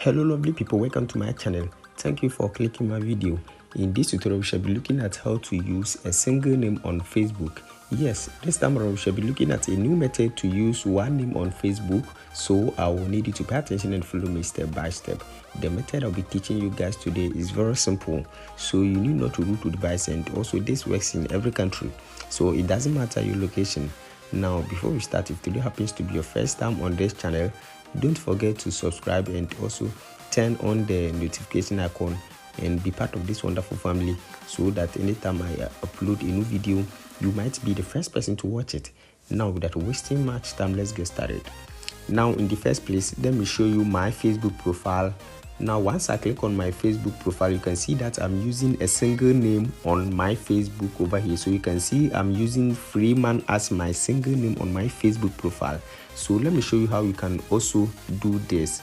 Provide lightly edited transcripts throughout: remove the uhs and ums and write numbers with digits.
Hello lovely people, welcome to my channel. Thank you for clicking my video. In this tutorial we shall be looking at how to use a single name on Facebook. Yes, this time around we shall be looking at a new method to use one name on Facebook, so I will need you to pay attention and follow me step by step. The method I'll be teaching you guys today is very simple, so you need not to root to device, and also this works in every country, so it doesn't matter your location. Now before we start, if today happens to be your first time on this channel, don't forget to subscribe and also turn on the notification icon and be part of this wonderful family, so that anytime I upload a new video, you might be the first person to watch it. Now without wasting much time, let's get started. Now in the first place, let me show you my Facebook profile. Now once I click on my Facebook profile, you can see that I'm using a single name on my Facebook over here. So you can see I'm using Freeman as my single name on my Facebook profile. So let me show you how you can also do this.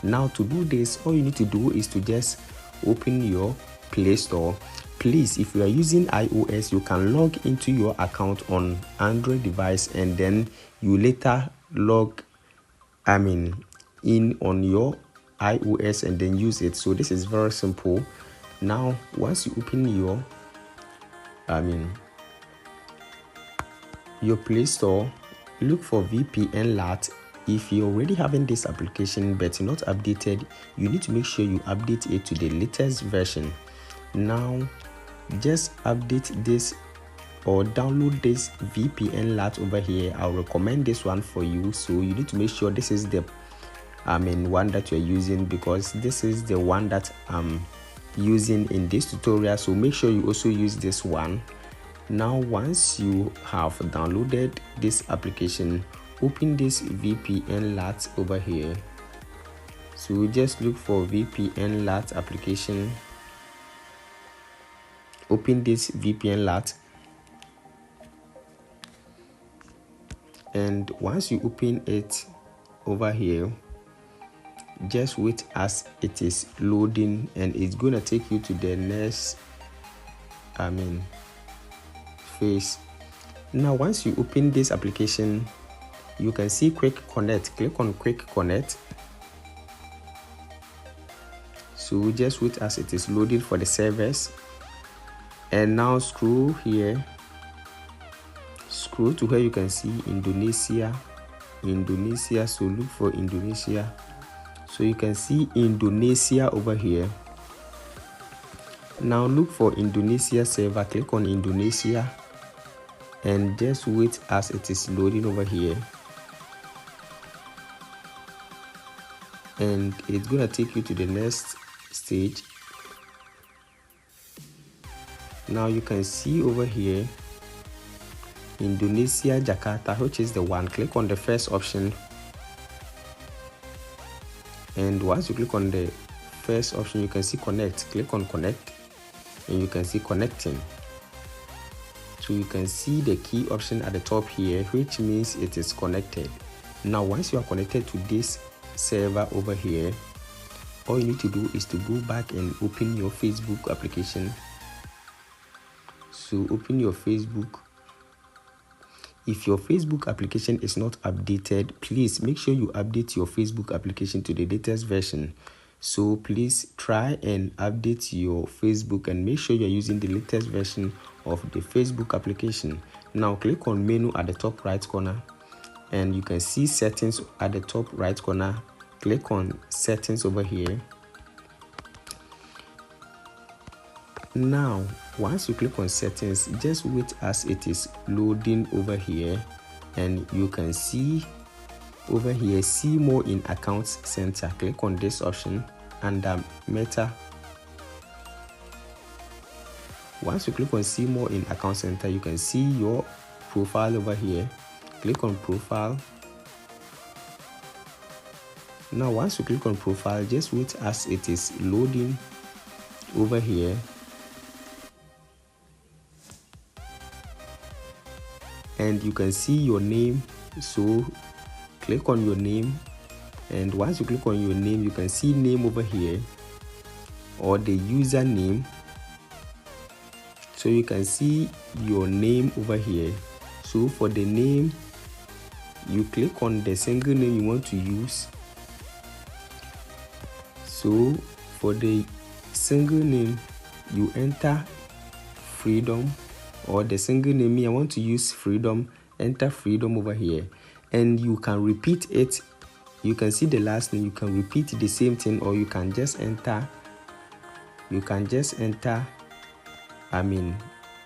Now to do this, all you need to do is to just open your Play Store. Please, if you are using iOS, you can log into your account on Android device and then you later log in on your iOS and then use it. So this is very simple. Now once you open your Play Store, look for VPN LAT. If you're already having this application but not updated, you need to make sure you update it to the latest version. Now just update this or download this VPN LAT over here. I'll recommend this one for you, so you need to make sure this is the one that you're using, because this is the one that I'm using in this tutorial, so make sure you also use this one. Now once you have downloaded this application, open this VPN LAT over here. So just look for VPN LAT application, open this VPN LAT, and once you open it over here, just wait as it is loading, and it's gonna take you to the next phase. Now once you open this application, you can see Quick Connect. Click on Quick Connect. So just wait as it is loading for the servers, and now scroll here, scroll to where you can see Indonesia. So look for Indonesia. So you can see Indonesia over here. Now look for Indonesia server, click on Indonesia and just wait as it is loading over here, and it's gonna take you to the next stage. Now you can see over here Indonesia Jakarta, which is the one. Click on the first option, and once you click on the first option, you can see connect. Click on connect and you can see connecting. So you can see the key option at the top here, which means it is connected. Now once you are connected to this server over here, all you need to do is to go back and open your Facebook application. So open your Facebook. If your Facebook application is not updated, please make sure you update your Facebook application to the latest version. So please try and update your Facebook and make sure you're using the latest version of the Facebook application. Now click on menu at the top right corner and you can see settings at the top right corner. Click on settings over here. Now once you click on settings, just wait as it is loading over here, and you can see over here see more in accounts center. Click on this option under meta. Once you click on see more in account center, you can see your profile over here. Click on profile. Now once you click on profile, just wait as it is loading over here, and you can see your name. So click on your name, and once you click on your name, you can see name over here or the username. So you can see your name over here. So for the name, you click on the single name you want to use. So for the single name, you enter Freedom, or the single name, I want to use Freedom, enter Freedom over here, and you can repeat it. You can see the last name, you can repeat the same thing, or you can just enter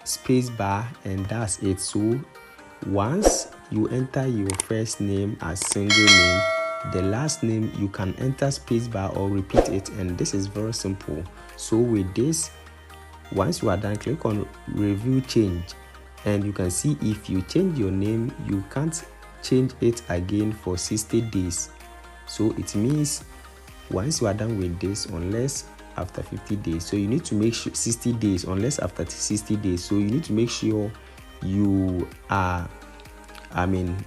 space bar, and that's it. So once you enter your first name as single name, the last name you can enter space bar or repeat it, and this is very simple. So with this, once you are done, click on review change, and you can see if you change your name, you can't change it again for 60 days. So it means once you are done with this, unless after 50 days, so you need to make sure 60 days, unless after 60 days, so you need to make sure you are,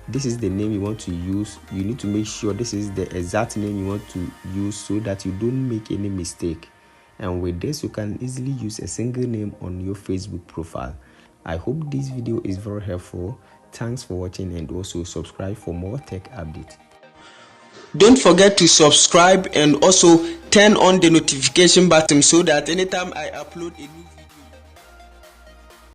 this is the name you want to use. You need to make sure this is the exact name you want to use, so that you don't make any mistake. And with this, you can easily use a single name on your Facebook profile. I hope this video is very helpful. Thanks for watching, and also subscribe for more tech updates. Don't forget to subscribe and also turn on the notification button so that anytime I upload a new video,